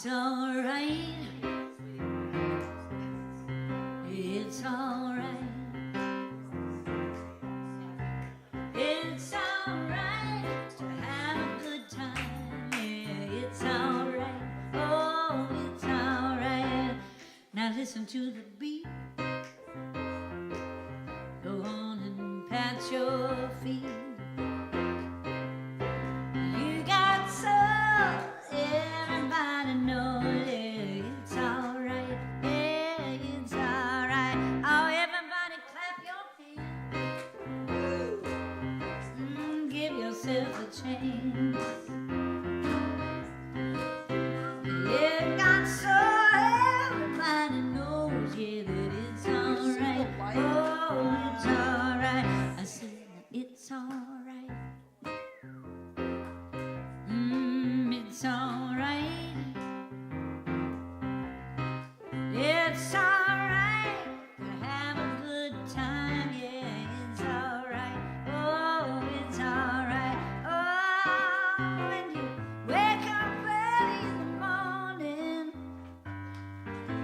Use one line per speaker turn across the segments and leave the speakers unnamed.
It's alright. It's alright. It's alright to have a good time. Yeah, it's alright. Oh, it's alright. Now listen to the beat. Go on and pat your feet. You got soul, everybody knows. Yeah, it's alright. Yeah, it's alright. Oh, everybody clap your hands. Give yourself a chance. Yeah, got soul, everybody knows. Yeah, that it's alright. Oh, it's alright. I said it's alright. It's alright. It's alright to have a good time. Yeah, it's alright. Oh, it's alright. Oh, when you wake up early in the morning,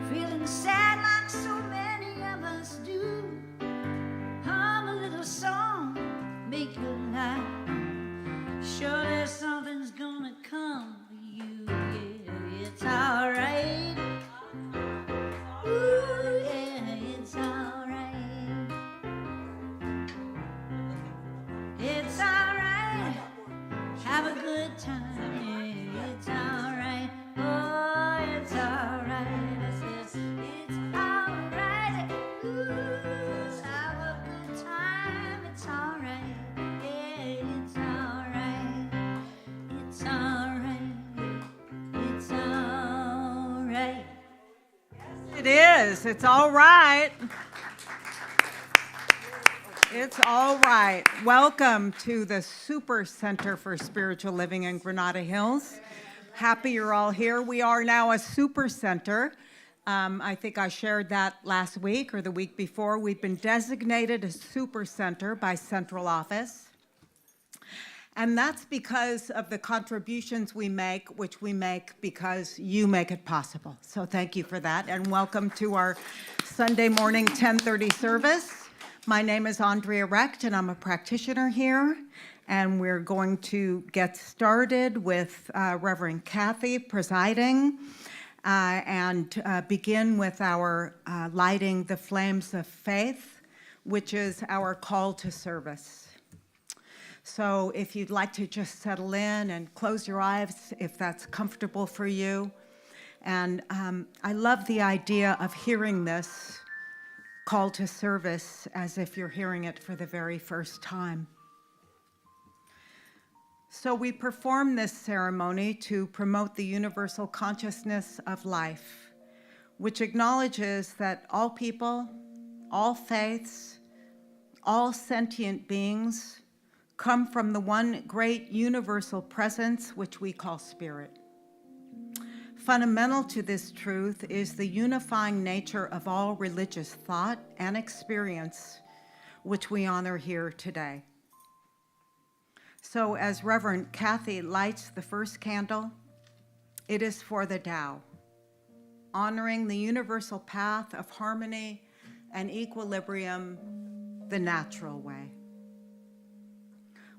feeling sad like so many of us do, hum a little song, make you laugh. Surely something's gonna come for you. Yeah, it's alright. Ooh, yeah, it's alright. It's alright. Have a good time. Yeah, it's alright. Oh, it's alright. I said, it's alright. Ooh, have a good time. It's alright. Yeah, it's alright. It's alright. It's alright.
It is. It's all right. It's all right. Welcome to the Super Center for Spiritual Living in Granada Hills. Happy you're all here. We are now a super center. I think I shared that last week or the week before. We've been designated a super center by central office. And that's because of the contributions we make, which we make because you make it possible. So thank you for that, and welcome to our Sunday morning 10:30 service. My name is Andrea Recht, and I'm a practitioner here. And we're going to get started with Reverend Kathy presiding and begin with our lighting the flames of faith, which is our call to service. So if you'd like to just settle in and close your eyes, if that's comfortable for you. And I love the idea of hearing this call to service as if you're hearing it for the very first time. So we perform this ceremony to promote the universal consciousness of life, which acknowledges that all people, all faiths, all sentient beings come from the one great universal presence, which we call spirit. Fundamental to this truth is the unifying nature of all religious thought and experience, which we honor here today. So as Reverend Kathy lights the first candle, it is for the Tao, honoring the universal path of harmony and equilibrium the natural way.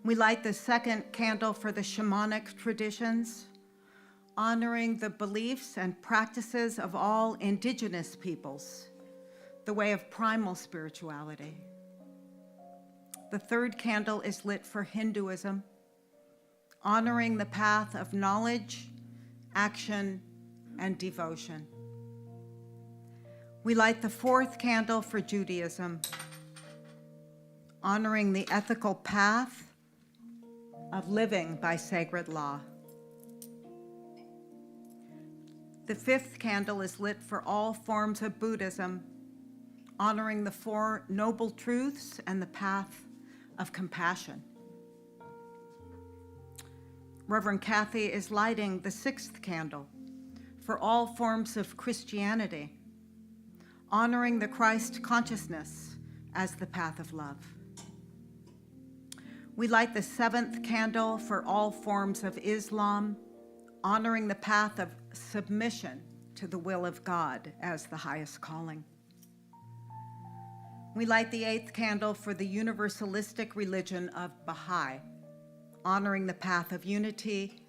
We light the second candle for the shamanic traditions, honoring the beliefs and practices of all indigenous peoples, the way of primal spirituality. The third candle is lit for Hinduism, honoring the path of knowledge, action, and devotion. We light the fourth candle for Judaism, honoring the ethical path of living by sacred law. The fifth candle is lit for all forms of Buddhism, honoring the Four Noble Truths and the path of compassion. Reverend Kathy is lighting the sixth candle for all forms of Christianity, honoring the Christ consciousness as the path of love. We light the seventh candle for all forms of Islam, honoring the path of submission to the will of God as the highest calling. We light the 8th candle for the universalistic religion of Baha'i, honoring the path of unity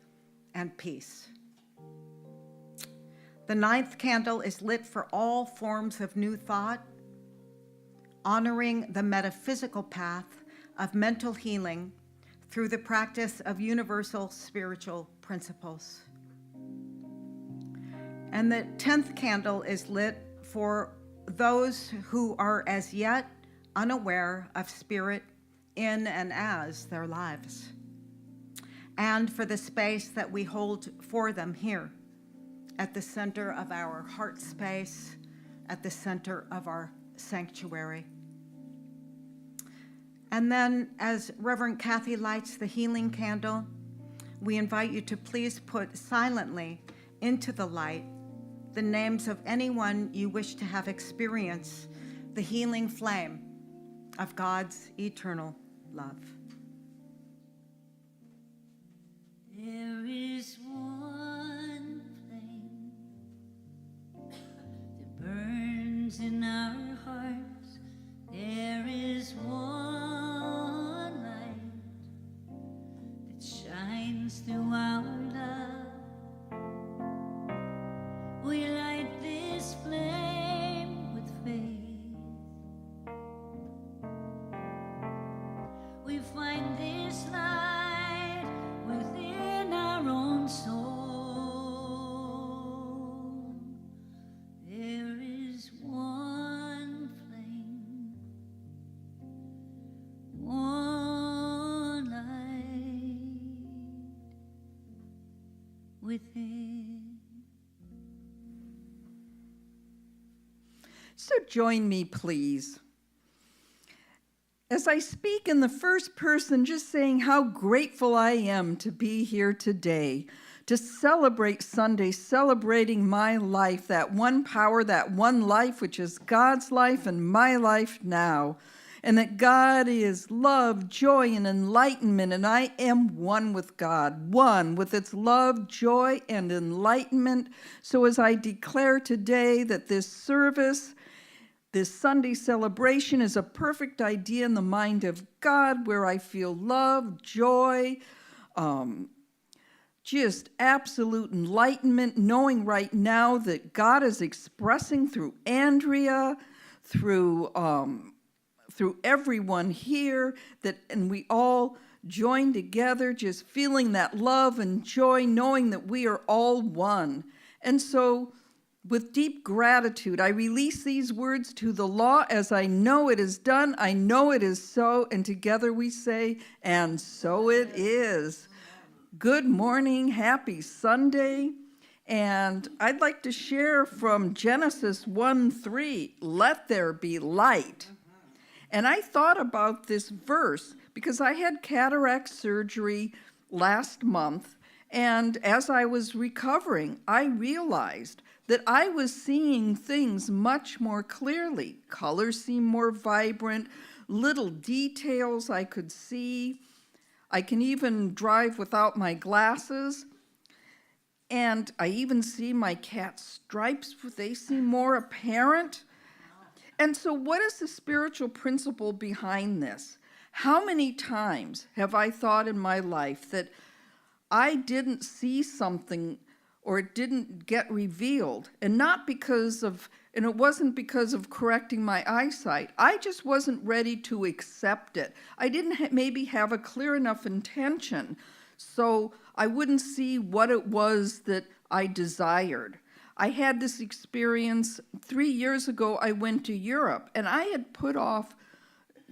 and peace. The 9th candle is lit for all forms of new thought, honoring the metaphysical path of mental healing through the practice of universal spiritual principles. And the 10th candle is lit for those who are as yet unaware of spirit in and as their lives, and for the space that we hold for them here at the center of our heart space, at the center of our sanctuary. And then, as Reverend Kathy lights the healing candle, we invite you to please put silently into the light the names of anyone you wish to have experience the healing flame of God's eternal love.
There is one flame that burns in our hearts. There is one light that shines through our love. We light this flame with faith. We find this light within our own soul. There is one flame, one light within.
So join me, please. As I speak in the first person, just saying how grateful I am to be here today, to celebrate Sunday, celebrating my life, that one power, that one life, which is God's life and my life now, and that God is love, joy, and enlightenment, and I am one with God, one with its love, joy, and enlightenment. So as I declare today that this service, this Sunday celebration is a perfect idea in the mind of God, where I feel love, joy, just absolute enlightenment, knowing right now that God is expressing through Andrea, through everyone here, and we all join together, just feeling that love and joy, knowing that we are all one. And so, with deep gratitude, I release these words to the law as I know it is done, I know it is so, and together we say, and so it is. Good morning, happy Sunday, and I'd like to share from Genesis 1:3, let there be light. And I thought about this verse because I had cataract surgery last month, and as I was recovering, I realized that I was seeing things much more clearly. Colors seemed more vibrant, little details I could see. I can even drive without my glasses. And I even see my cat's stripes, they seem more apparent. And so what is the spiritual principle behind this? How many times have I thought in my life that I didn't see something or it didn't get revealed, and it wasn't because of correcting my eyesight. I just wasn't ready to accept it. I didn't maybe have a clear enough intention, so I wouldn't see what it was that I desired. I had this experience 3 years ago. I went to Europe, and I had put off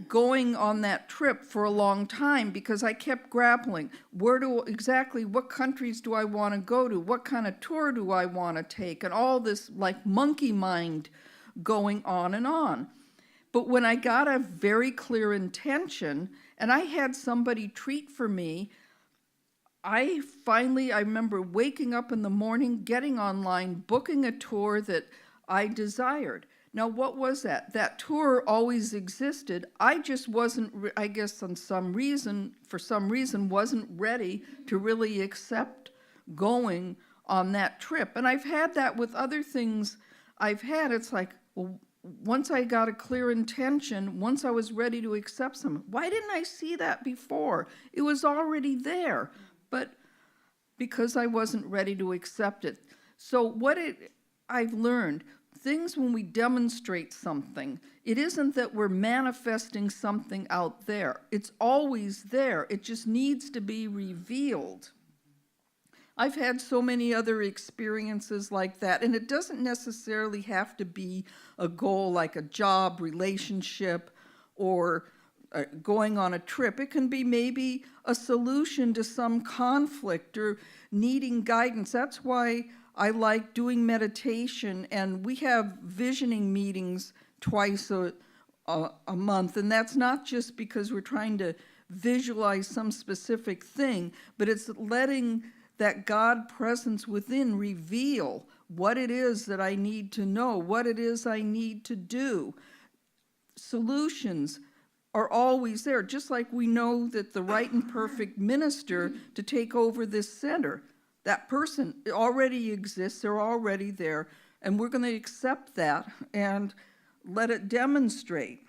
going on that trip for a long time because I kept grappling. What countries do I want to go to? What kind of tour do I want to take? And all this like monkey mind going on and on. But when I got a very clear intention and I had somebody treat for me, I remember waking up in the morning, getting online, booking a tour that I desired. Now, what was that? That tour always existed. I just wasn't, for some reason, wasn't ready to really accept going on that trip. And I've had that with other things I've had. It's like, well, once I got a clear intention, once I was ready to accept something, why didn't I see that before? It was already there, but because I wasn't ready to accept it. So I've learned, things when we demonstrate something, it isn't that we're manifesting something out there. It's always there. It just needs to be revealed. I've had so many other experiences like that, and it doesn't necessarily have to be a goal like a job, relationship, or going on a trip. It can be maybe a solution to some conflict or needing guidance. That's why I like doing meditation, and we have visioning meetings twice a month, and that's not just because we're trying to visualize some specific thing, but it's letting that God presence within reveal what it is that I need to know, what it is I need to do. Solutions are always there, just like we know that the right and perfect minister to take over this center, that person already exists, they're already there, and we're going to accept that and let it demonstrate.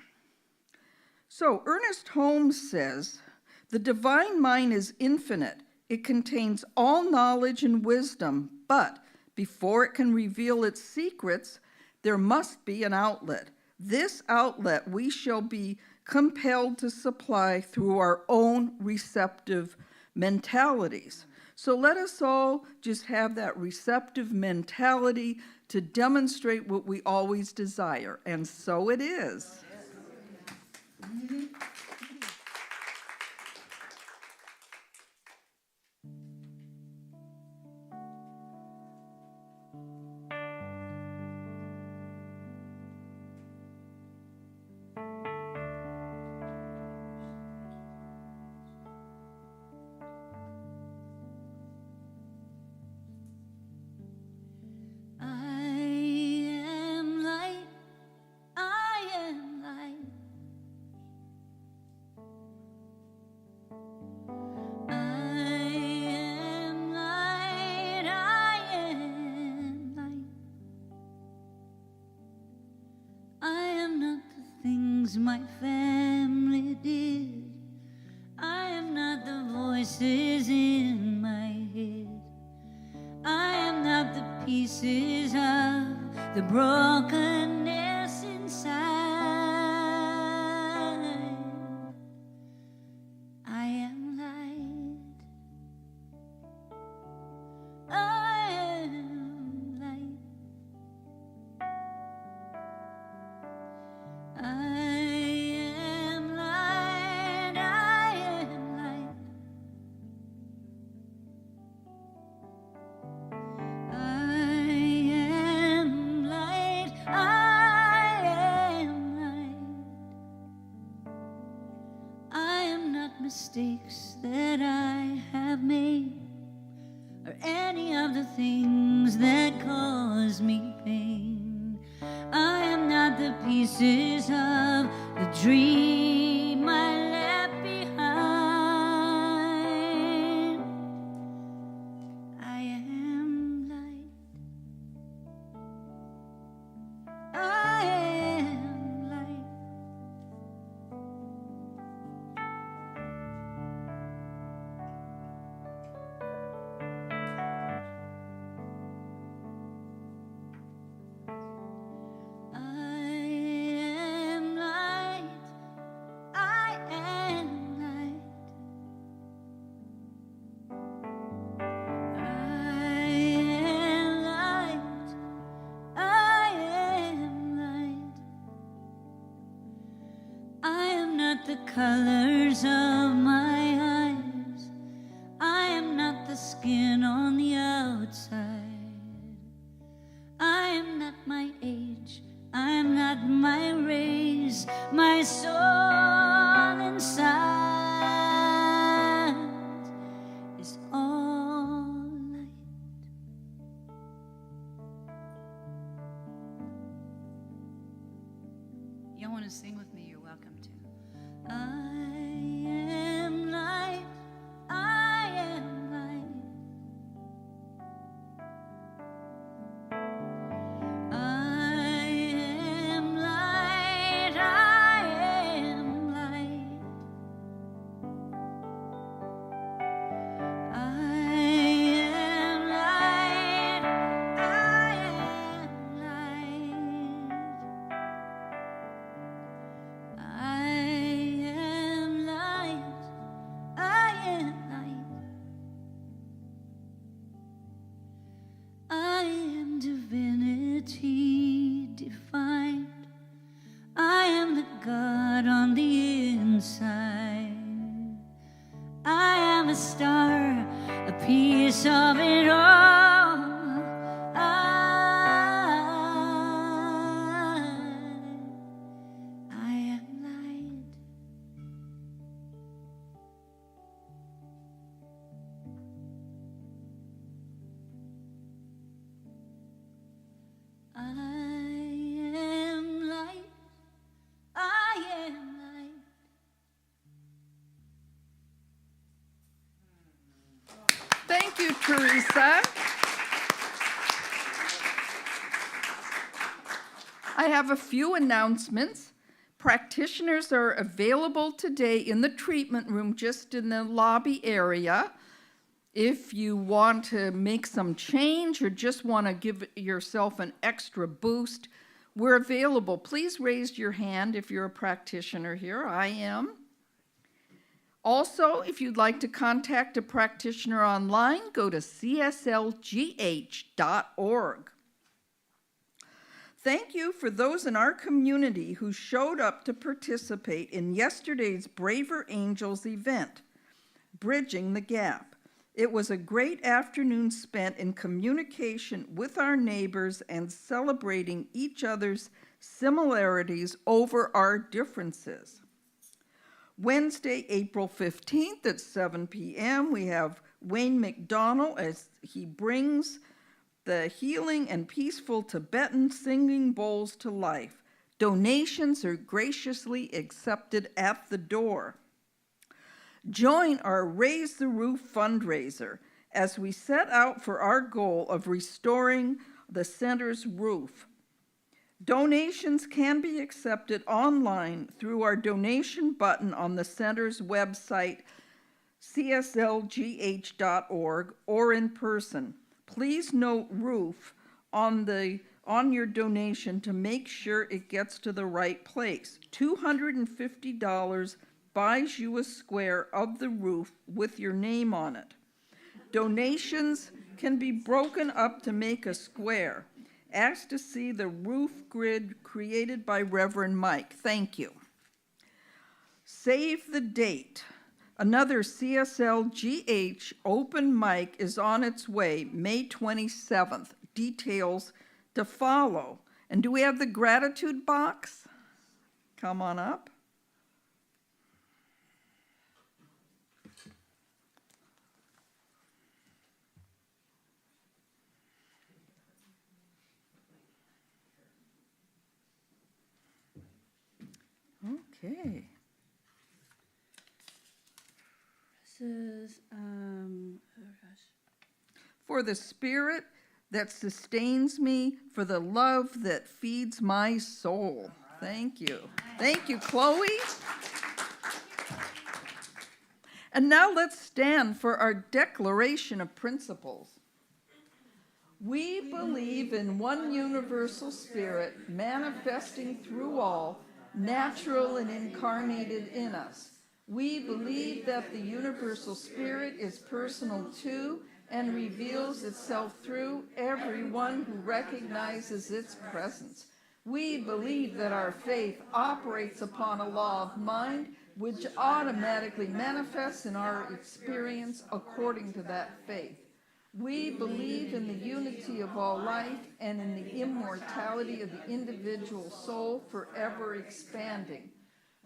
So Ernest Holmes says, the divine mind is infinite. It contains all knowledge and wisdom, but before it can reveal its secrets, there must be an outlet. This outlet we shall be compelled to supply through our own receptive mentalities. So let us all just have that receptive mentality to demonstrate what we always desire, and so it is.
My family did. I am not the voices in my head. I am not the pieces of the brokenness inside. I am light. I am light. I am light. I am not mistakes that I have made, or any of the things that cause me pain. I am not the pieces of the dream I left behind. I am light. I am light. The colors of my eyes, I am not the skin on the outside. I am not my age, I am not my race, my soul inside is all light. Y'all want to sing with me? You're welcome to. I am light, I am light. but on the inside, I am a star, a piece of it all. I am light. I am light. I am light.
Thank you, Teresa. I have a few announcements. Practitioners are available today in the treatment room, just in the lobby area. If you want to make some change or just want to give yourself an extra boost, we're available. Please raise your hand if you're a practitioner here. I am. Also, if you'd like to contact a practitioner online, go to cslgh.org. Thank you for those in our community who showed up to participate in yesterday's Braver Angels event, Bridging the Gap. It was a great afternoon spent in communication with our neighbors and celebrating each other's similarities over our differences. Wednesday, April 15th at 7 p.m., we have Wayne McDonald as he brings the healing and peaceful Tibetan singing bowls to life. Donations are graciously accepted at the door. Join our Raise the Roof fundraiser as we set out for our goal of restoring the center's roof. Donations can be accepted online through our donation button on the center's website, cslgh.org, or in person. Please note roof on your donation to make sure it gets to the right place. $250 buys you a square of the roof with your name on it. Donations can be broken up to make a square. Ask to see the roof grid created by Reverend Mike. Thank you. Save the date. Another CSLGH open mic is on its way, May 27th. Details to follow. And do we have the gratitude box? Come on up. Okay.
This is,
For the spirit that sustains me, for the love that feeds my soul. Thank you. Thank you, Chloe. And now let's stand for our declaration of principles. We believe in one universal spirit manifesting through all, natural and incarnated in us. We believe that the universal spirit is personal to and reveals itself through everyone who recognizes its presence. We believe that our faith operates upon a law of mind which automatically manifests in our experience according to that faith. We believe in the unity of all life and in the immortality of the individual soul forever expanding.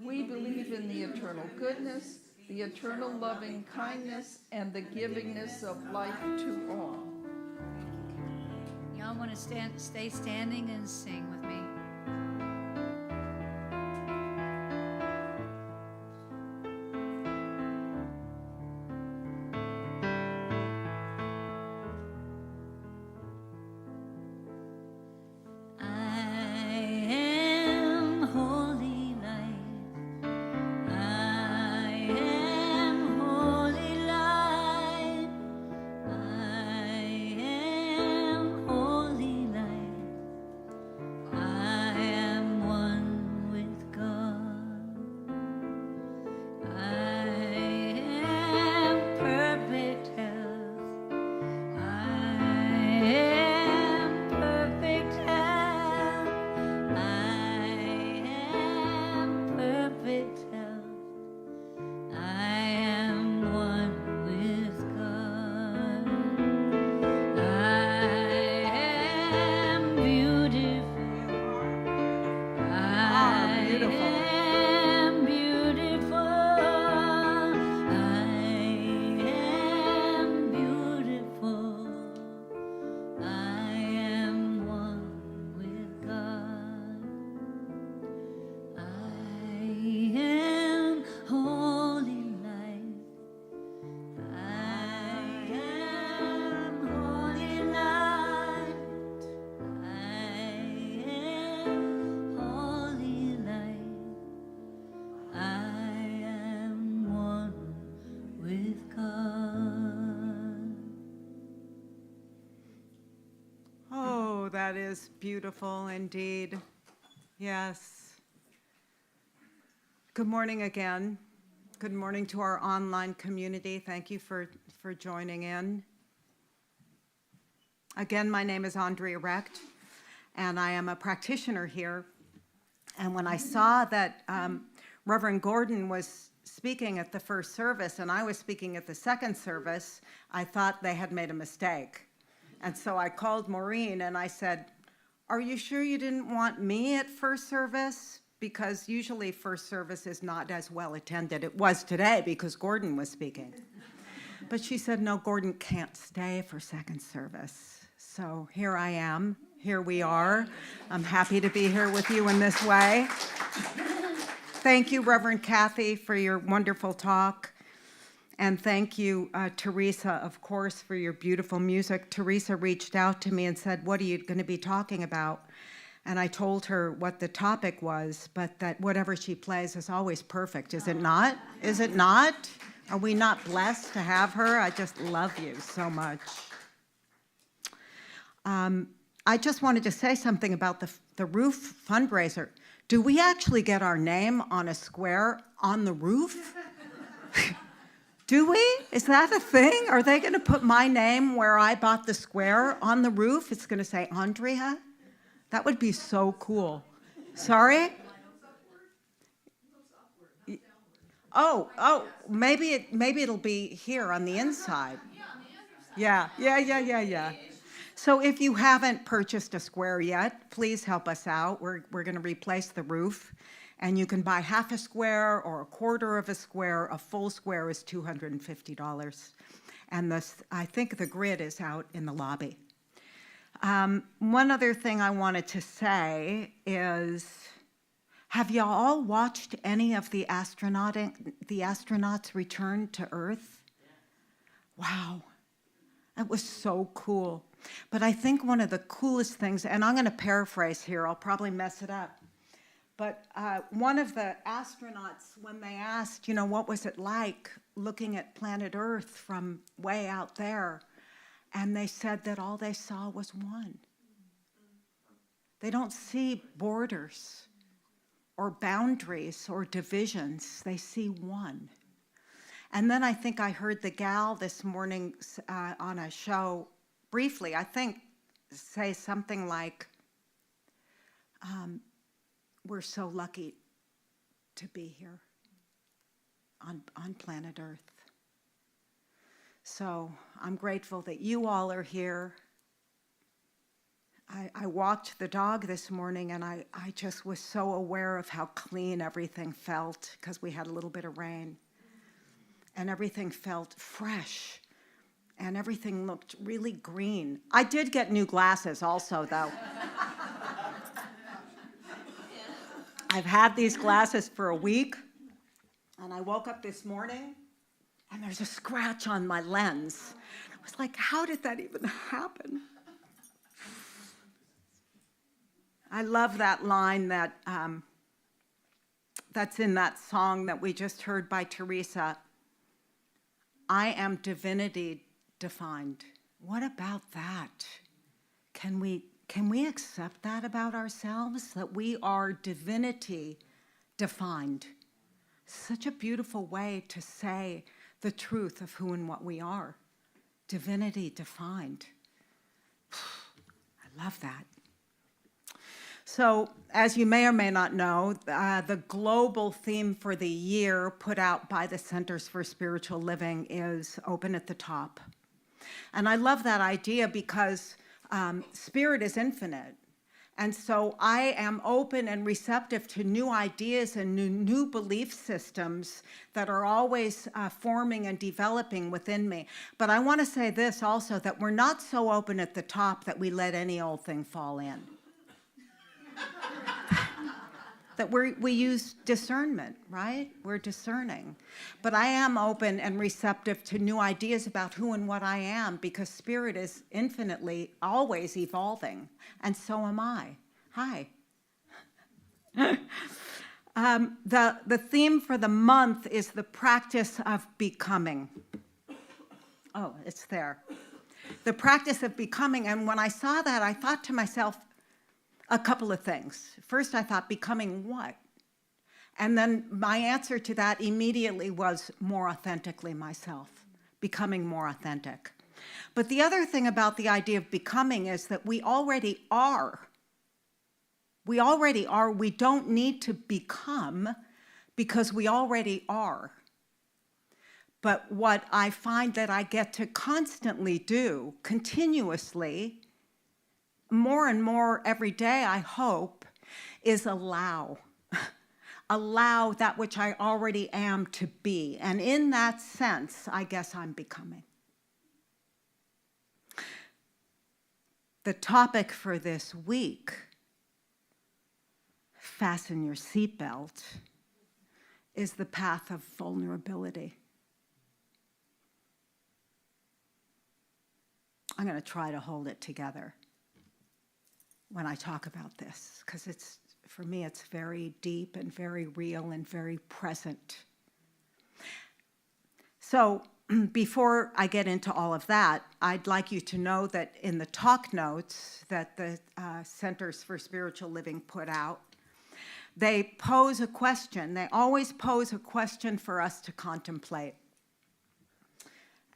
We believe in the eternal goodness, the eternal loving kindness, and the givingness of life to all.
y'all want to stay standing and sing with me? I
was beautiful indeed. Yes. Good morning again. Good morning to our online community. Thank you for joining in. Again, my name is Andrea Recht, and I am a practitioner here. And when I saw that Reverend Gordon was speaking at the first service and I was speaking at the second service, I thought they had made a mistake. And so I called Maureen and I said, "Are you sure you didn't want me at first service? Because usually first service is not as well attended." It was today because Gordon was speaking. But she said, "No, Gordon can't stay for second service." So here I am. Here we are. I'm happy to be here with you in this way. Thank you, Reverend Kathy, for your wonderful talk. And thank you, Teresa, of course, for your beautiful music. Teresa reached out to me and said, "What are you going to be talking about?" And I told her what the topic was, but that whatever she plays is always perfect. Is it not? Is it not? Are we not blessed to have her? I just love you so much. I just wanted to say something about the roof fundraiser. Do we actually get our name on a square on the roof? Do we? Is that a thing? Are they going to put my name where I bought the square on the roof? It's going to say Andrea? That would be so cool. Sorry? Oh, maybe it'll be here on the inside. Yeah. So if you haven't purchased a square yet, please help us out. We're going to replace the roof. And you can buy half a square or a quarter of a square. A full square is $250. And I think the grid is out in the lobby. One other thing I wanted to say is, have you all watched any of the astronauts return to Earth? Wow, that was so cool. But I think one of the coolest things, and I'm going to paraphrase here, I'll probably mess it up, but one of the astronauts, when they asked, what was it like looking at planet Earth from way out there? And they said that all they saw was one. They don't see borders or boundaries or divisions. They see one. And then I think I heard the gal this morning on a show briefly, I think, say something like, we're so lucky to be here on planet Earth. So I'm grateful that you all are here. I walked the dog this morning and I just was so aware of how clean everything felt because we had a little bit of rain. And everything felt fresh and everything looked really green. I did get new glasses also, though. I've had these glasses for a week, and I woke up this morning, and there's a scratch on my lens. I was like, how did that even happen? I love that line that's in that song that we just heard by Teresa. I am divinity defined. What about that? Can we accept that about ourselves, that we are divinity defined? Such a beautiful way to say the truth of who and what we are. Divinity defined. I love that. So, as you may or may not know, the global theme for the year put out by the Centers for Spiritual Living is Open at the Top. And I love that idea because spirit is infinite. And so I am open and receptive to new ideas and new belief systems that are always forming and developing within me. But I want to say this also, that we're not so open at the top that we let any old thing fall in. That we use discernment, right? We're discerning. But I am open and receptive to new ideas about who and what I am, because spirit is infinitely always evolving, and so am I. Hi. The theme for the month is the practice of becoming. Oh, it's there. The practice of becoming. And when I saw that, I thought to myself, a couple of things. First, I thought, becoming what? And then my answer to that immediately was more authentically myself, becoming more authentic. But the other thing about the idea of becoming is that we already are. We already are. We don't need to become because we already are. But what I find that I get to constantly do, continuously, more and more every day, I hope, is allow. Allow that which I already am to be. And in that sense, I guess I'm becoming. The topic for this week, fasten your seatbelt, is the path of vulnerability. I'm going to try to hold it together when I talk about this, because for me, it's very deep and very real and very present. So before I get into all of that, I'd like you to know that in the talk notes that the Centers for Spiritual Living put out, they pose a question. They always pose a question for us to contemplate.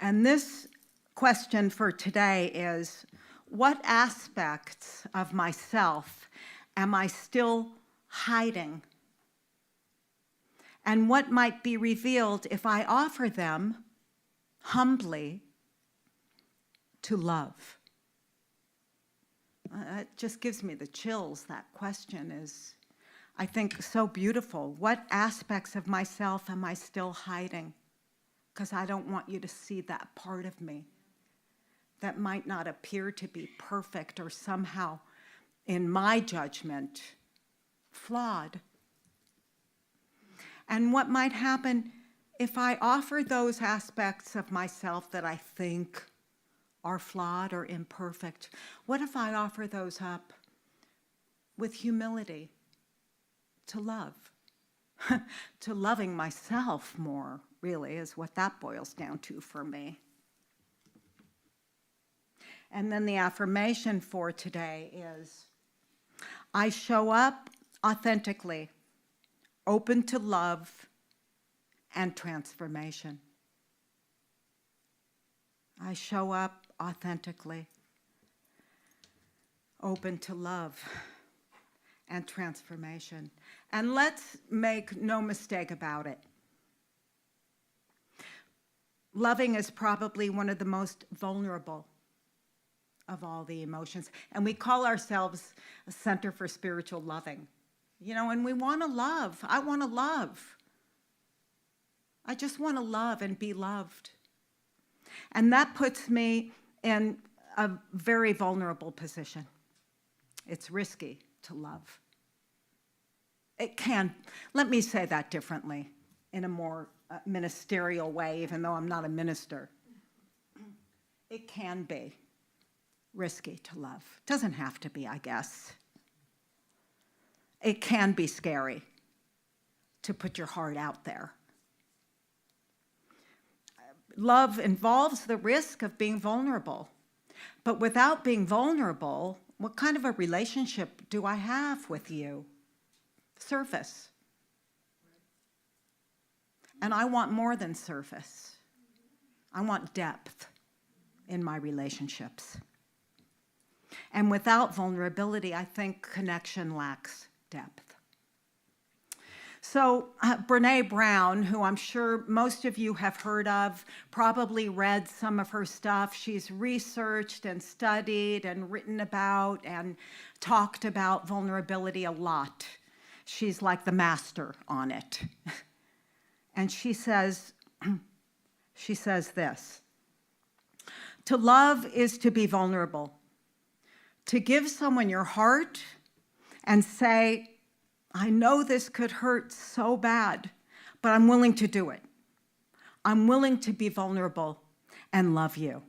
And this question for today is, what aspects of myself am I still hiding? And what might be revealed if I offer them humbly to love? It just gives me the chills. That question is, I think, so beautiful. What aspects of myself am I still hiding? Because I don't want you to see that part of me that might not appear to be perfect or somehow, in my judgment, flawed. And what might happen if I offer those aspects of myself that I think are flawed or imperfect? What if I offer those up with humility to love? To loving myself more, really, is what that boils down to for me. And then the affirmation for today is, I show up authentically, open to love and transformation. I show up authentically, open to love and transformation. And let's make no mistake about it. Loving is probably one of the most vulnerable of all the emotions. And we call ourselves a Center for Spiritual Loving. You know, and we want to love. I want to love. I just want to love and be loved. And that puts me in a very vulnerable position. It's risky to love. It can, let me say that differently, in a more ministerial way, even though I'm not a minister. It can be risky to love. Doesn't have to be, I guess. It can be scary to put your heart out there. Love involves the risk of being vulnerable. But without being vulnerable, what kind of a relationship do I have with you? Surface. And I want more than surface. I want depth in my relationships. And without vulnerability, I think connection lacks depth. So Brené Brown, who I'm sure most of you have heard of, probably read some of her stuff. She's researched and studied and written about and talked about vulnerability a lot. She's like the master on it. And she says this: to love is to be vulnerable. To give someone your heart and say, I know this could hurt so bad, but I'm willing to do it. I'm willing to be vulnerable and love you.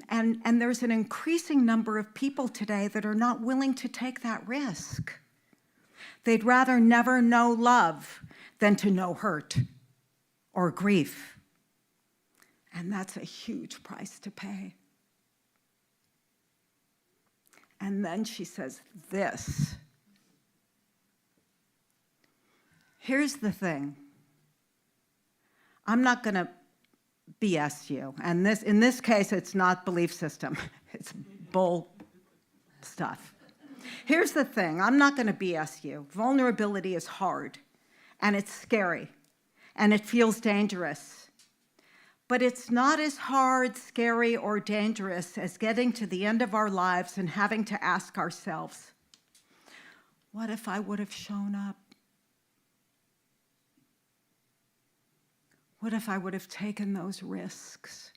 And there's an increasing number of people today that are not willing to take that risk. They'd rather never know love than to know hurt or grief. And that's a huge price to pay. And then she says this. Here's the thing. I'm not going to BS you. And in this case, it's not belief system. It's bull stuff. Here's the thing. I'm not going to BS you. Vulnerability is hard, and it's scary, and it feels dangerous. But it's not as hard, scary, or dangerous as getting to the end of our lives and having to ask ourselves, what if I would have shown up? What if I would have taken those risks?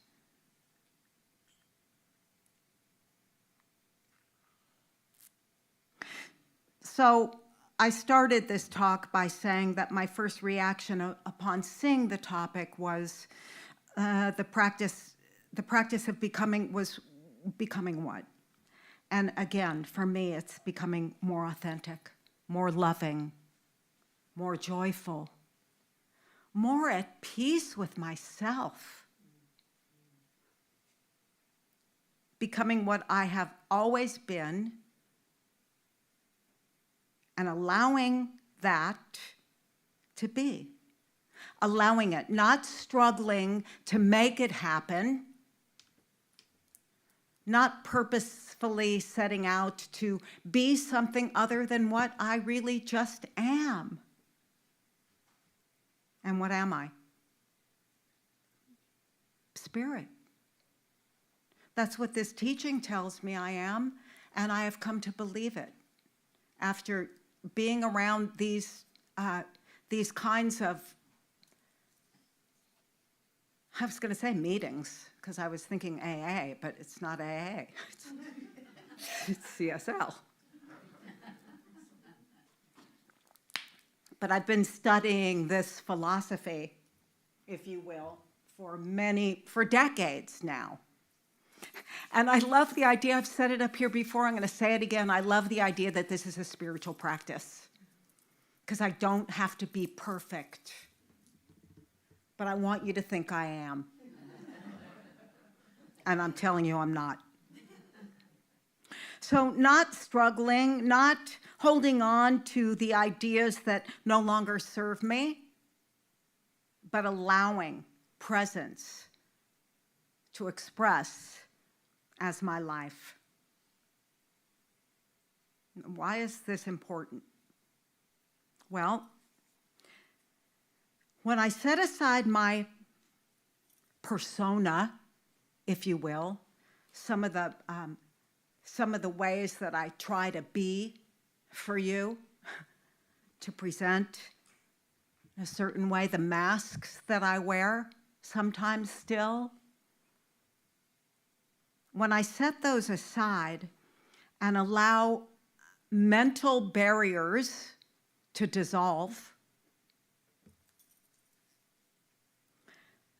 So I started this talk by saying that my first reaction upon seeing the topic was the practice of becoming what? And again, for me, it's becoming more authentic, more loving, more joyful, more at peace with myself. Becoming what I have always been and allowing that to be. Allowing it, not struggling to make it happen, not purposefully setting out to be something other than what I really just am. And what am I? Spirit. That's what this teaching tells me I am, and I have come to believe it. After being around these kinds of, I was going to say meetings, because I was thinking AA, but it's not AA. It's CSL. But I've been studying this philosophy, if you will, for decades now. And I love the idea, I've said it up here before, I'm going to say it again, I love the idea that this is a spiritual practice. Because I don't have to be perfect. But I want you to think I am. And I'm telling you I'm not. So not struggling, not holding on to the ideas that no longer serve me, but allowing presence to express as my life. Why is this important? Well, when I set aside my persona, if you will, some of the ways that I try to be for you, to present in a certain way, the masks that I wear, sometimes still. When I set those aside and allow mental barriers to dissolve,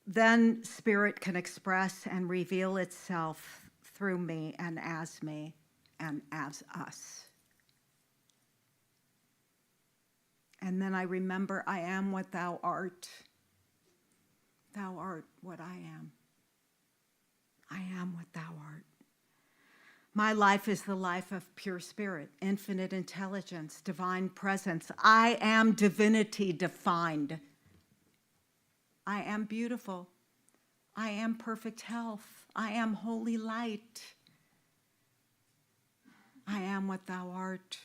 then spirit can express and reveal itself through me and as us. And then I remember I am what thou art. Thou art what I am. I am what thou art. My life is the life of pure spirit, infinite intelligence, divine presence. I am divinity defined. I am beautiful. I am perfect health. I am holy light. I am what thou art.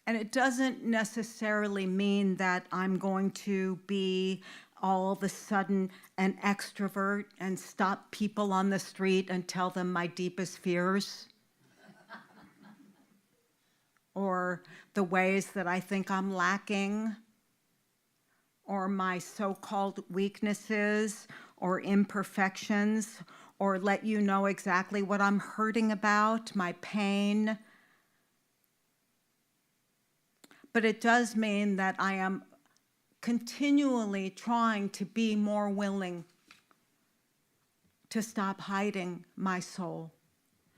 And it doesn't necessarily mean that I'm going to be all of a sudden an extrovert and stop people on the street and tell them my deepest fears. Or the ways that I think I'm lacking, or my so-called weaknesses or imperfections, or let you know exactly what I'm hurting about, my pain. But it does mean that I am continually trying to be more willing to stop hiding my soul,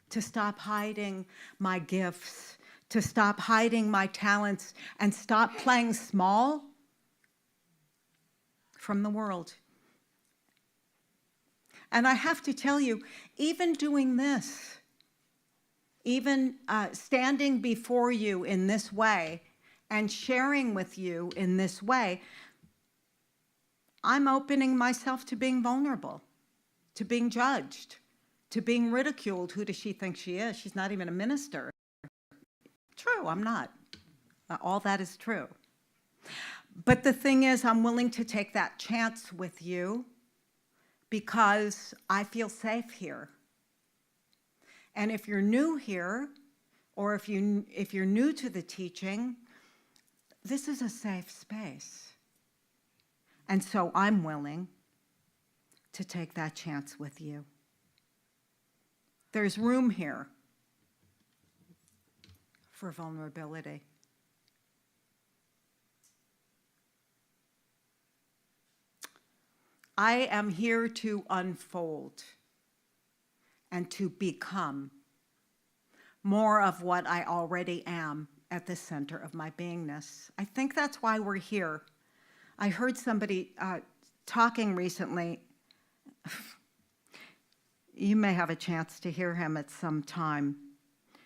to stop hiding my gifts, to stop hiding my talents, and stop playing small from the world. And I have to tell you, even doing this, even standing before you in this way and sharing with you in this way, I'm opening myself to being vulnerable, to being judged, to being ridiculed. Who does she think she is? She's not even a minister. True, I'm not. All that is true. But the thing is, I'm willing to take that chance with you because I feel safe here. And if you're new here, or if you're new to the teaching, this is a safe space. And so I'm willing to take that chance with you. There's room here for vulnerability. I am here to unfold and to become more of what I already am at the center of my beingness. I think that's why we're here. I heard somebody talking recently. You may have a chance to hear him at some time,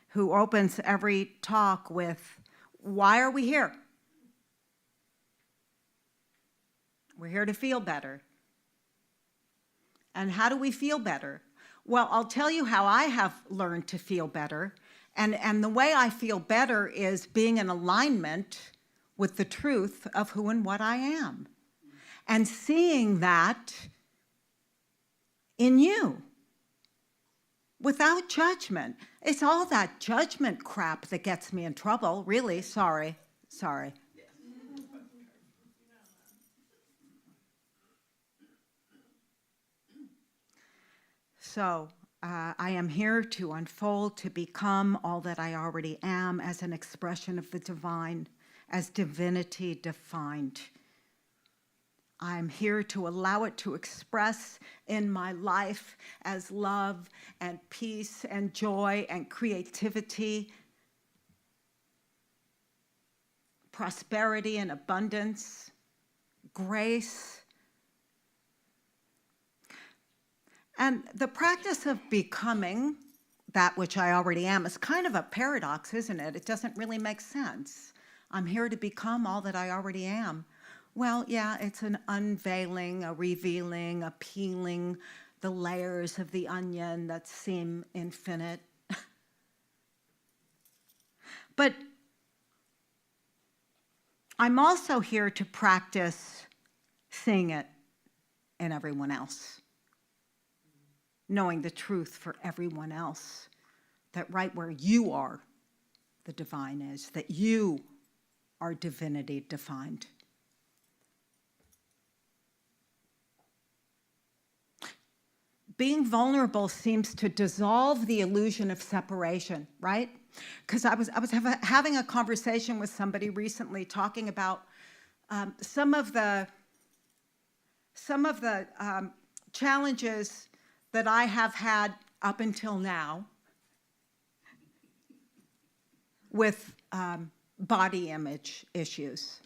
who opens every talk with, why are we here? We're here to feel better. And how do we feel better? Well, I'll tell you how I have learned to feel better. And the way I feel better is being in alignment with the truth of who and what I am. And seeing that in you without judgment. It's all that judgment crap that gets me in trouble, really. Sorry. So I am here to unfold, to become all that I already am as an expression of the divine, as divinity defined. I'm here to allow it to express in my life as love and peace and joy and creativity, prosperity and abundance, grace. And the practice of becoming that which I already am is kind of a paradox, isn't it? It doesn't really make sense. I'm here to become all that I already am. Well, yeah, it's an unveiling, a revealing, a peeling the layers of the onion that seem infinite. But I'm also here to practice seeing it in everyone else, knowing the truth for everyone else, that right where you are, the divine is, that you are divinity defined. Being vulnerable seems to dissolve the illusion of separation, right? Because I was having a conversation with somebody recently talking about some of the challenges that I have had up until now with body image issues,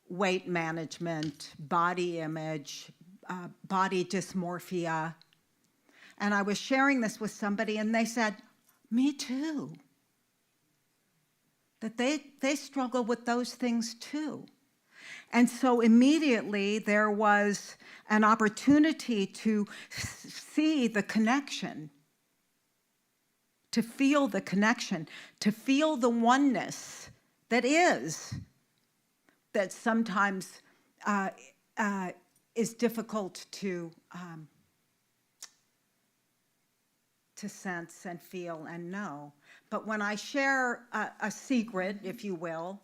weight management, body image, body dysmorphia. And I was sharing this with somebody and they said, me too. That they struggle with those things too. And so immediately there was an opportunity to see the connection, to feel the connection, to feel the oneness that sometimes is difficult to sense and feel and know. But when I share a secret, if you will,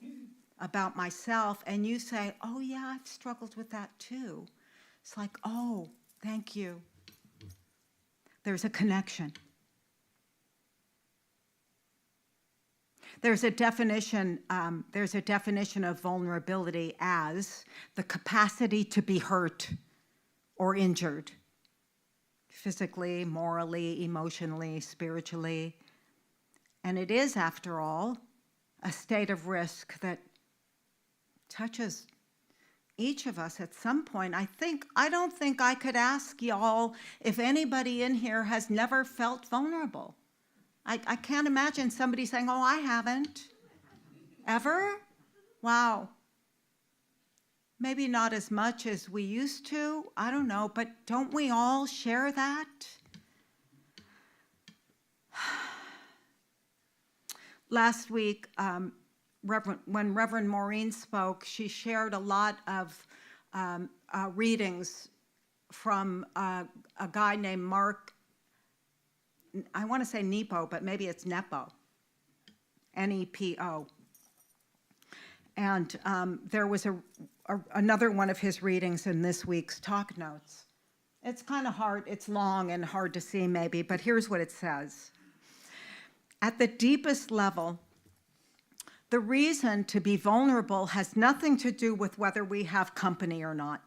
about myself, and you say, oh yeah, I've struggled with that too. It's like, oh, thank you. There's a connection. There's a definition of vulnerability as the capacity to be hurt or injured, physically, morally, emotionally, spiritually. And it is, after all, a state of risk that touches each of us at some point, I don't think I could ask y'all if anybody in here has never felt vulnerable. I can't imagine somebody saying, oh, I haven't. Ever? Wow. Maybe not as much as we used to, I don't know, but don't we all share that? Last week, when Reverend Maureen spoke, she shared a lot of readings from a guy named Mark, I want to say Nepo, but maybe it's Nepo, N-E-P-O. And there was another one of his readings in this week's talk notes. It's kind of hard, it's long and hard to see maybe, but here's what it says. At the deepest level, the reason to be vulnerable has nothing to do with whether we have company or not.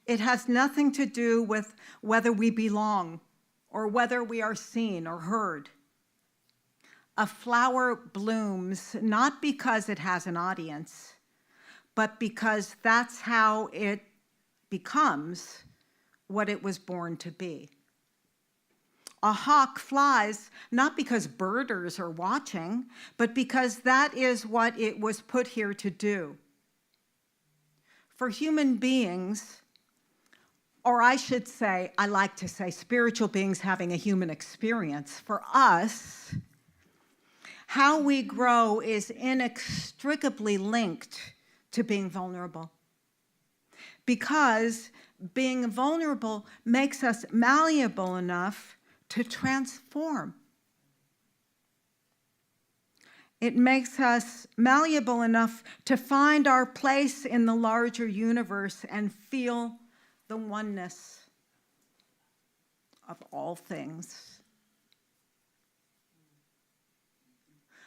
It has nothing to do with whether we belong or whether we are seen or heard. A flower blooms not because it has an audience, but because that's how it becomes what it was born to be. A hawk flies not because birders are watching, but because that is what it was put here to do. For human beings, or I should say, I like to say spiritual beings having a human experience, for us, how we grow is inextricably linked to being vulnerable. Because being vulnerable makes us malleable enough to transform. It makes us malleable enough to find our place in the larger universe and feel the oneness of all things.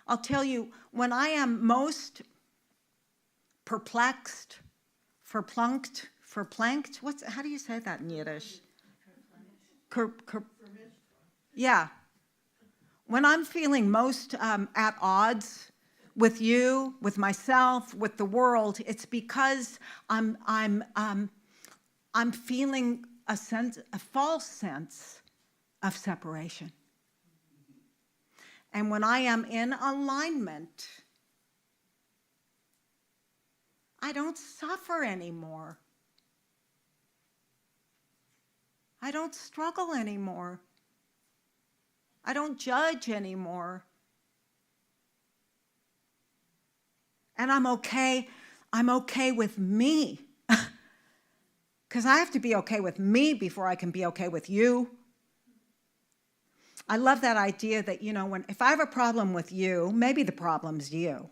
I'll tell you, when I am most perplexed, verplanked, how do you say that in Yiddish? Yeah. When I'm feeling most at odds with you, with myself, with the world, it's because I'm feeling a false sense of separation. And when I am in alignment, I don't suffer anymore. I don't struggle anymore. I don't judge anymore. And I'm okay with me. Because I have to be okay with me before I can be okay with you. I love that idea that, if I have a problem with you, maybe the problem's you.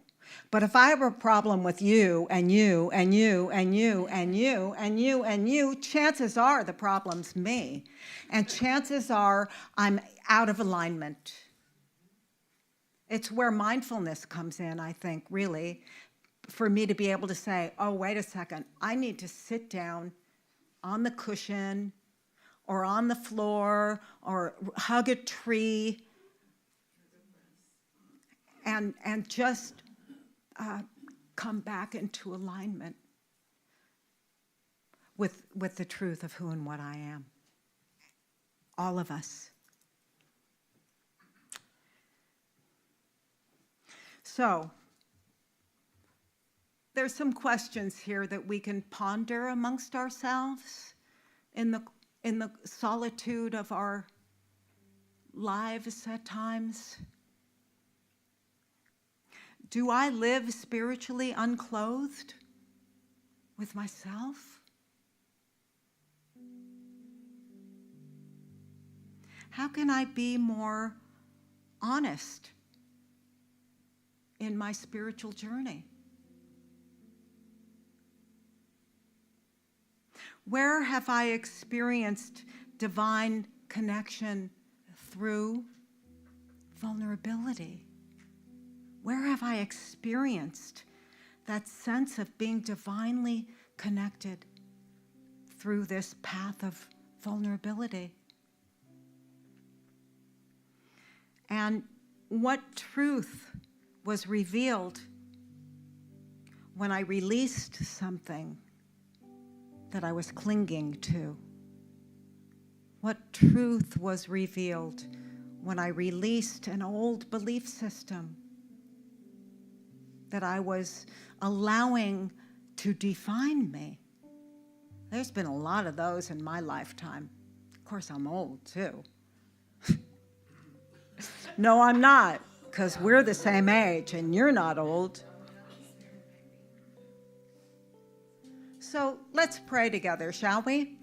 But if I have a problem with you and you and you and you and you and you and you, chances are the problem's me. And chances are I'm out of alignment. It's where mindfulness comes in, I think, really, for me to be able to say, oh, wait a second, I need to sit down on the cushion or on the floor or hug a tree and just come back into alignment with the truth of who and what I am. All of us. So, there's some questions here that we can ponder amongst ourselves in the solitude of our lives at times. Do I live spiritually unclothed with myself? How can I be more honest in my spiritual journey? Where have I experienced divine connection through vulnerability? Where have I experienced that sense of being divinely connected through this path of vulnerability? And what truth was revealed when I released something that I was clinging to? What truth was revealed when I released an old belief system that I was allowing to define me? There's been a lot of those in my lifetime. Of course, I'm old too. No, I'm not, because we're the same age and you're not old. So let's pray together, shall we?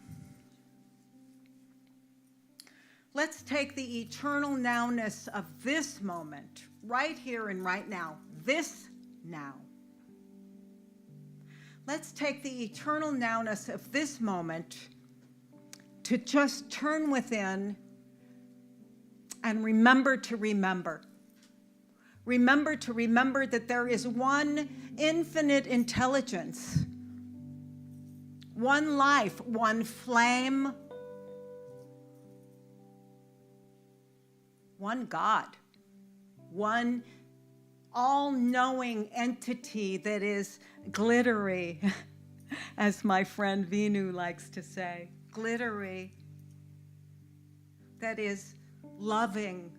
Let's take the eternal nowness of this moment, right here and right now, this now. Let's take the eternal nowness of this moment to just turn within and remember to remember. Remember to remember that there is one infinite intelligence, one life, one flame, one God, one all-knowing entity that is glittery, as my friend Vinu likes to say, glittery, that is loving,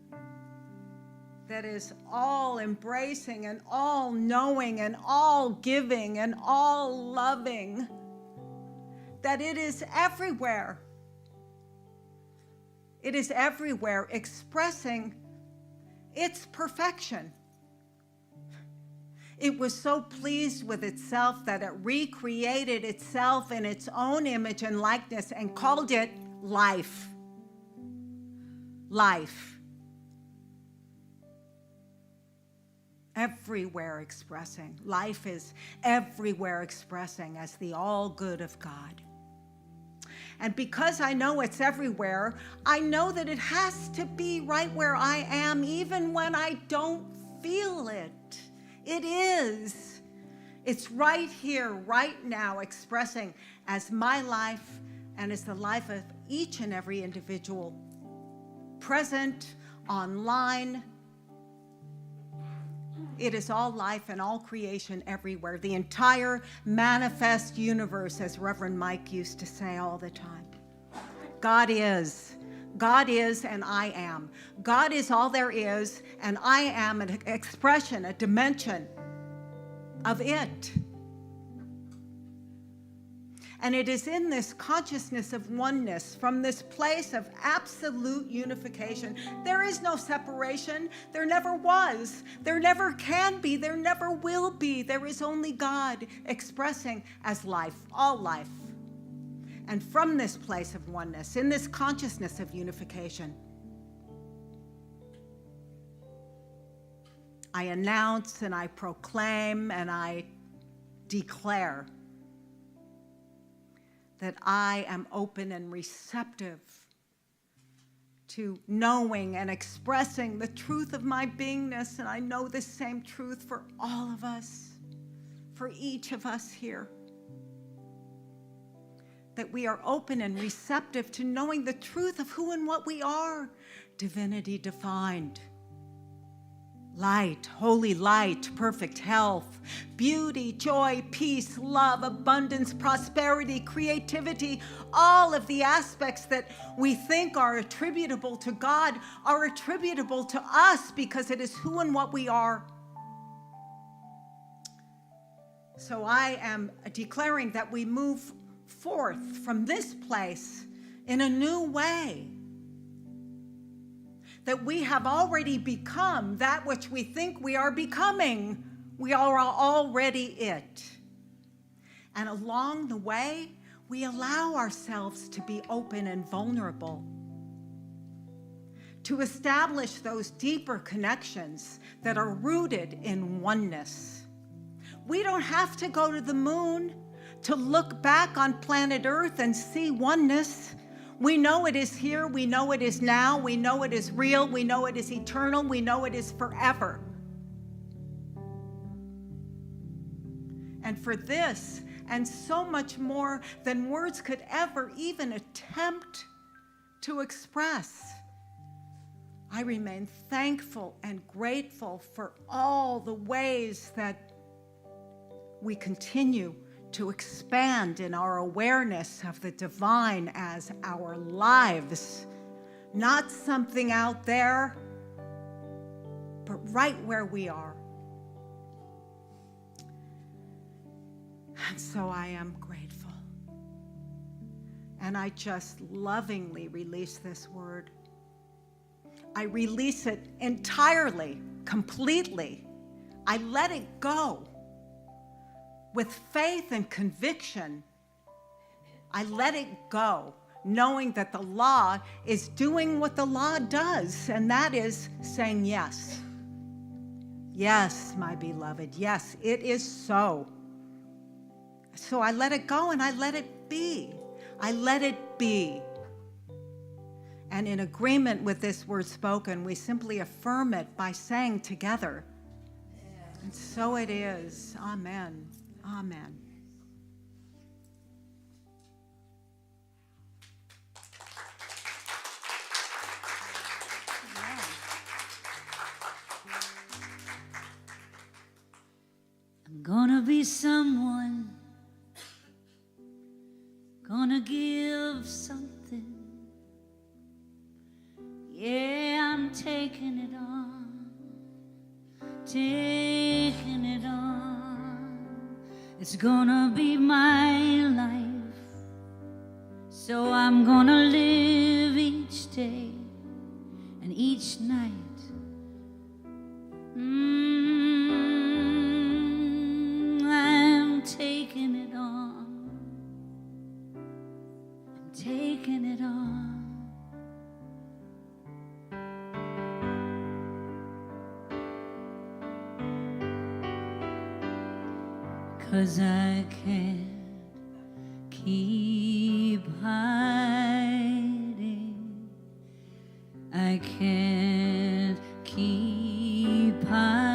that is all-embracing and all-knowing and all-giving and all-loving, that it is everywhere. It is everywhere, expressing its perfection. It was so pleased with itself that it recreated itself in its own image and likeness and called it life. Life. Everywhere expressing. Life is everywhere expressing as the all good of God. And because I know it's everywhere, I know that it has to be right where I am, even when I don't feel it. It is. It's right here, right now, expressing as my life and as the life of each and every individual, present, online. It is all life and all creation everywhere. The entire manifest universe, as Reverend Mike used to say all the time. God is. God is and I am. God is all there is, and I am an expression, a dimension of it. And it is in this consciousness of oneness, from this place of absolute unification. There is no separation. There never was. There never can be. There never will be. There is only God expressing as life, all life. And from this place of oneness, in this consciousness of unification, I announce and I proclaim and I declare that I am open and receptive to knowing and expressing the truth of my beingness, and I know the same truth for all of us, for each of us here. That we are open and receptive to knowing the truth of who and what we are, divinity defined. Light, holy light, perfect health, beauty, joy, peace, love, abundance, prosperity, creativity, all of the aspects that we think are attributable to God are attributable to us because it is who and what we are. So I am declaring that we move forth from this place in a new way. That we have already become that which we think we are becoming. We are already it. And along the way, we allow ourselves to be open and vulnerable, to establish those deeper connections that are rooted in oneness. We don't have to go to the moon to look back on planet Earth and see oneness. We know it is here, we know it is now, we know it is real, we know it is eternal, we know it is forever. And for this, and so much more than words could ever even attempt to express, I remain thankful and grateful for all the ways that we continue to expand in our awareness of the divine as our lives, not something out there, but right where we are. And so I am grateful. And I just lovingly release this word. I release it entirely, completely. I let it go with faith and conviction. I let it go, knowing that the law is doing what the law does, and that is saying yes. Yes, my beloved, yes, it is so. So I let it go and I let it be. I let it be. And in agreement with this word spoken, we simply affirm it by saying together, and so it is. Amen. Amen.
I'm gonna be someone, gonna give something. Yeah, I'm taking it on, taking it on. It's gonna be my life, so I'm gonna live each day and each night. I'm taking it on, I'm taking it on. 'Cause I can't keep hiding, I can't keep hiding,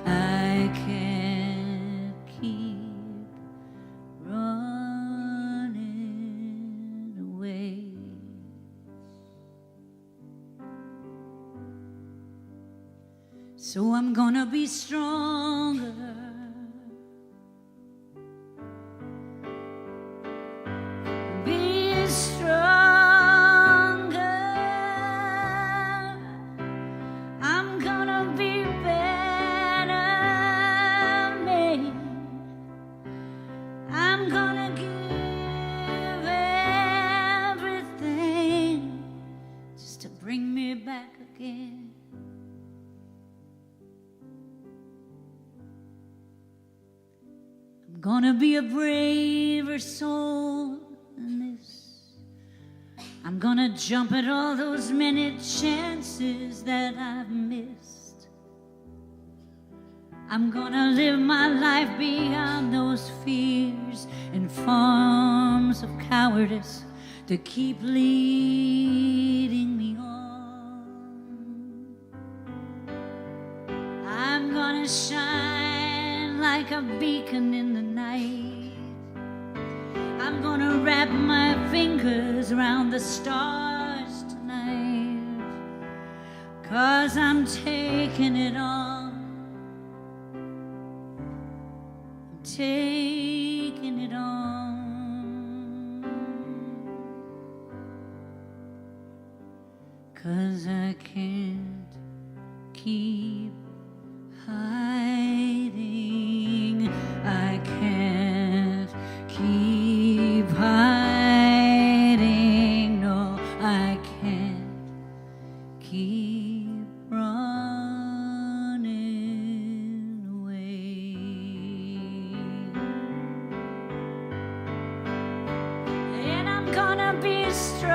I can't keep running away. So I'm gonna be stronger, be stronger. I'm gonna be better made. I'm gonna give everything just to bring me back again. I'm gonna be a braver soul than this. I'm gonna jump at all those many chances that I've missed. I'm gonna live my life beyond those fears and forms of cowardice to keep leading me on. I'm gonna shine like a beacon in the night. I'm gonna wrap my fingers around the stars tonight. 'Cause I'm taking it on, I'm taking it on. 'Cause I can't keep hiding, I can't keep hiding, no, I can't keep running away. And I'm gonna be stronger,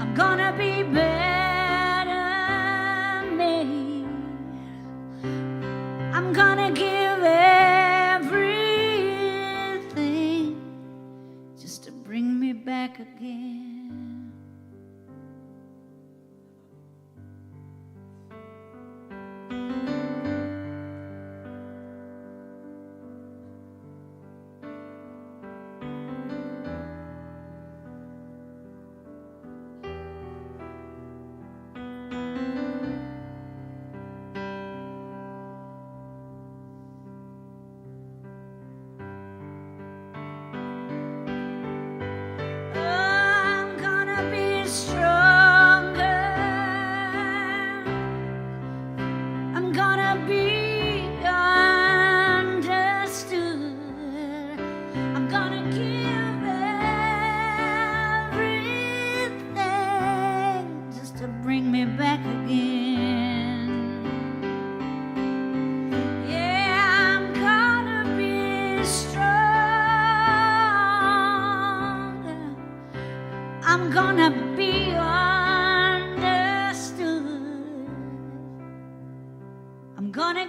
I'm gonna be better made. I'm gonna give everything just to bring me back again.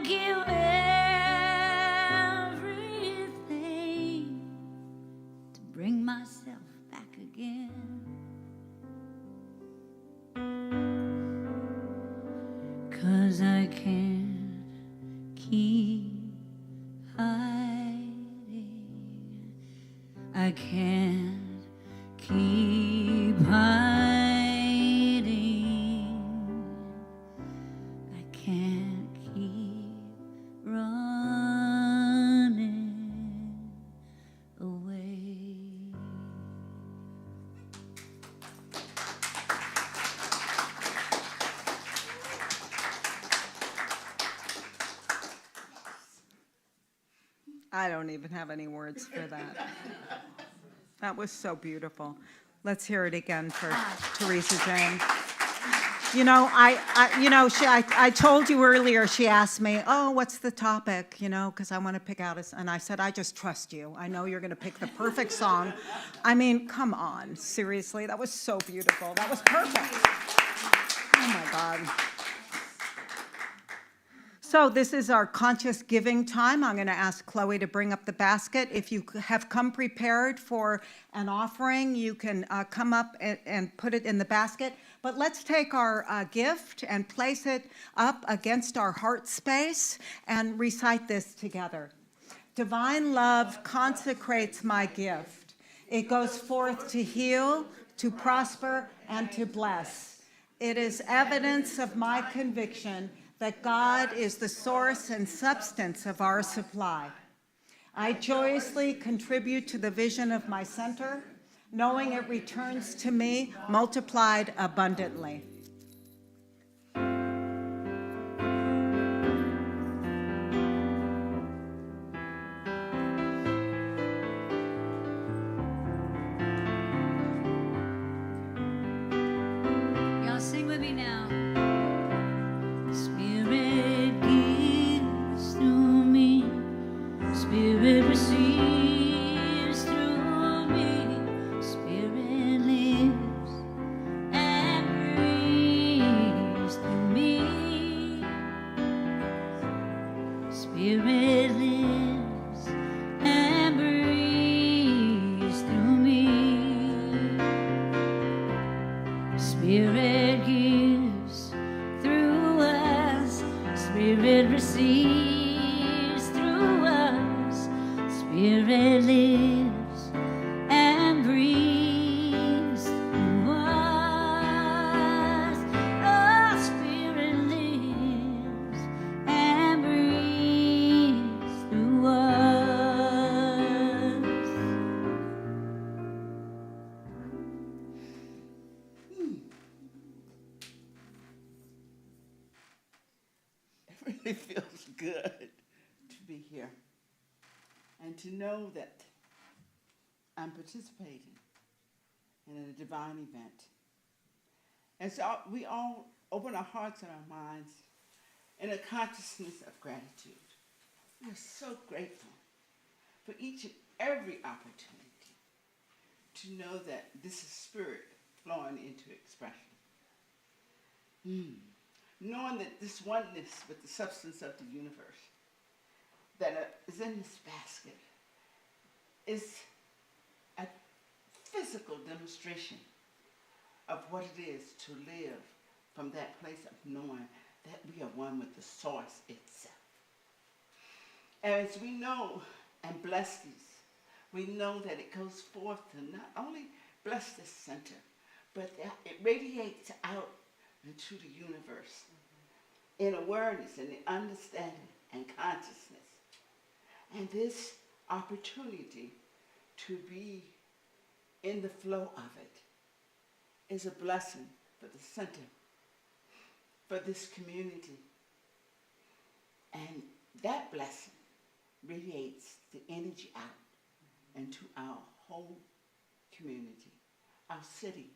thank you everything to bring myself back again. 'Cause I can't keep hiding. I can't keep hiding. I can't keep running away.
I don't even have any words for that. That was so beautiful. Let's hear it again for Teresa Jane. You know, I told you earlier, she asked me, oh, what's the topic, you know, because I want to pick out and I said, I just trust you. I know you're going to pick the perfect song. I mean, come on, seriously, that was so beautiful. That was perfect. Oh, my God. So this is our conscious giving time. I'm going to ask Chloe to bring up the basket. If you have come prepared for an offering, you can come up and put it in the basket. But let's take our gift and place it up against our heart space and recite this together. Divine love consecrates my gift. It goes forth to heal, to prosper, and to bless. It is evidence of my conviction that God is the source and substance of our supply. I joyously contribute to the vision of my center, knowing it returns to me multiplied abundantly.
Y'all sing with me now. Spirit gives through me. Spirit receives through me. Spirit lives and breathes through me. Spirit lives and breathes through me. Spirit gives through us. Spirit receives through us. Spirit lives and breathes through us. Oh, Spirit lives and breathes through us.
It really feels good to be here and to know that I'm participating in a divine event. And so we all open our hearts and our minds in a consciousness of gratitude. We're so grateful for each and every opportunity to know that this is spirit flowing into expression. Knowing that this oneness with the substance of the universe that is in this basket is a physical demonstration of what it is to live from that place of knowing that we are one with the source itself. As we know and bless these, we know that it goes forth to not only bless this center, but that it radiates out into the universe in awareness and in understanding and consciousness. And this opportunity to be in the flow of it is a blessing for the center, for this community. And that blessing radiates the energy out into our whole community, our city,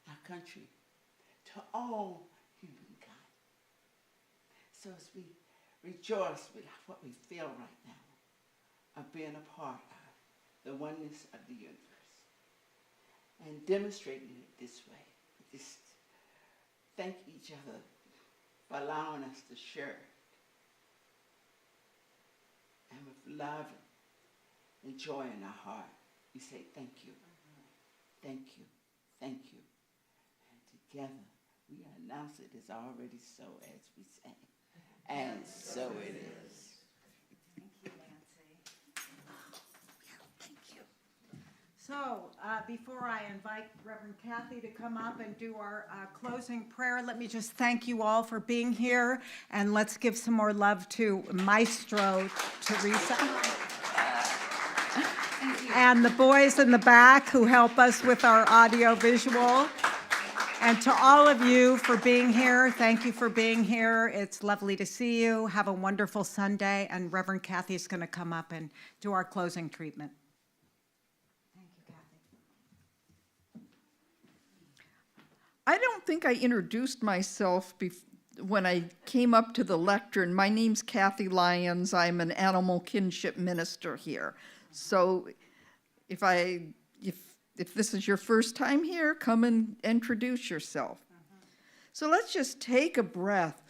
our country, to all humankind. So as we rejoice with what we feel right now of being a part of the oneness of the universe and demonstrating it this way, just thank each other for allowing us to share it love and joy in our heart. We say thank you, thank you, thank you. And together we announce it is already so as we say. And so it is.
Thank you, Nancy.
Thank you.
So before I invite Reverend Kathy to come up and do our closing prayer, let me just thank you all for being here, and let's give some more love to Maestro Teresa. And the boys in the back who help us with our audio visual. And to all of you for being here, thank you for being here. It's lovely to see you. Have a wonderful Sunday. And Reverend Kathy is going to come up and do our closing treatment.
Thank you, Kathy.
I don't think I introduced myself when I came up to the lectern. My name's Kathy Lyons. I'm an animal kinship minister here. So if this is your first time here, come and introduce yourself. So let's just take a breath.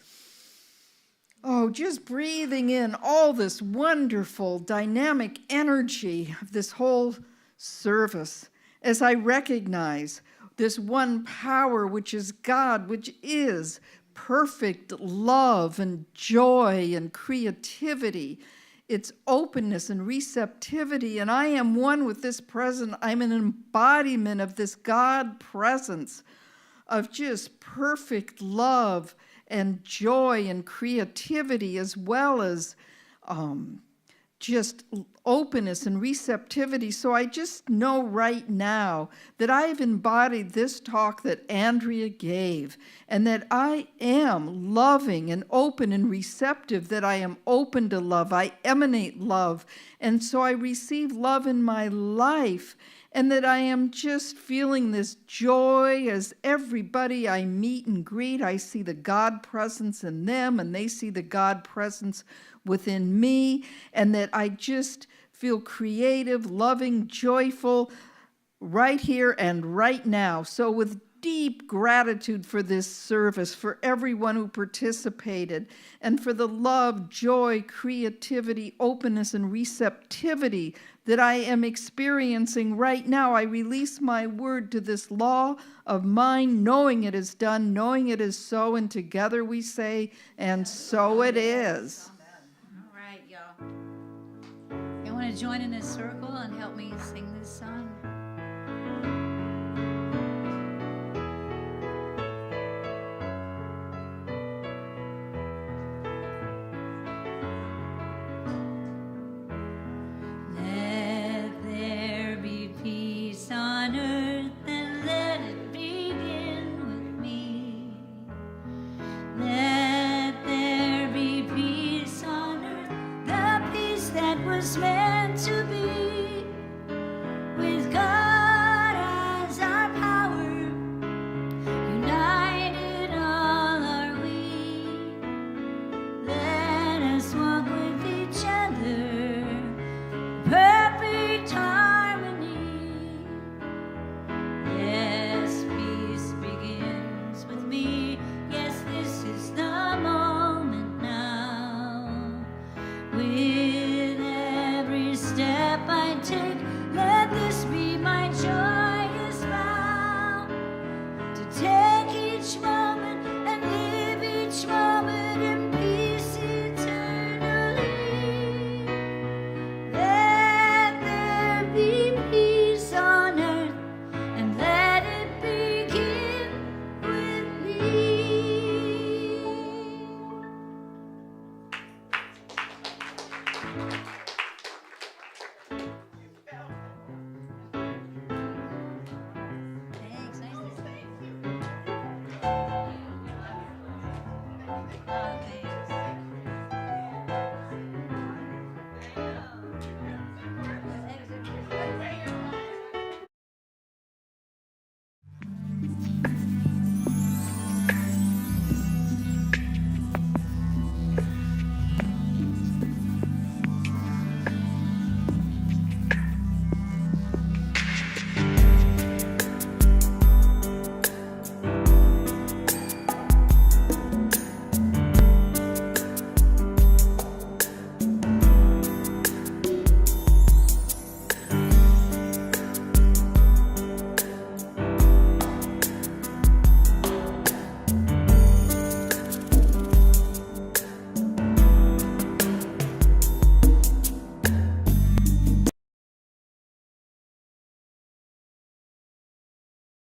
Oh, just breathing in all this wonderful dynamic energy of this whole service as I recognize this one power, which is God, which is perfect love and joy and creativity. It's openness and receptivity, and I am one with this present. I'm an embodiment of this God presence of just perfect love and joy and creativity, as well as just openness and receptivity. So I just know right now that I have embodied this talk that Andrea gave, and that I am loving and open and receptive, that I am open to love. I emanate love, and so I receive love in my life, and that I am just feeling this joy as everybody I meet and greet. I see the God presence in them, and they see the God presence within me, and that I just feel creative, loving, joyful right here and right now. So with deep gratitude for this service, for everyone who participated, and for the love, joy, creativity, openness, and receptivity that I am experiencing right now, I release my word to this law of mind, knowing it is done, knowing it is so, and together we say, and so it is.
All right, y'all. You want to join in this circle and help me sing this song?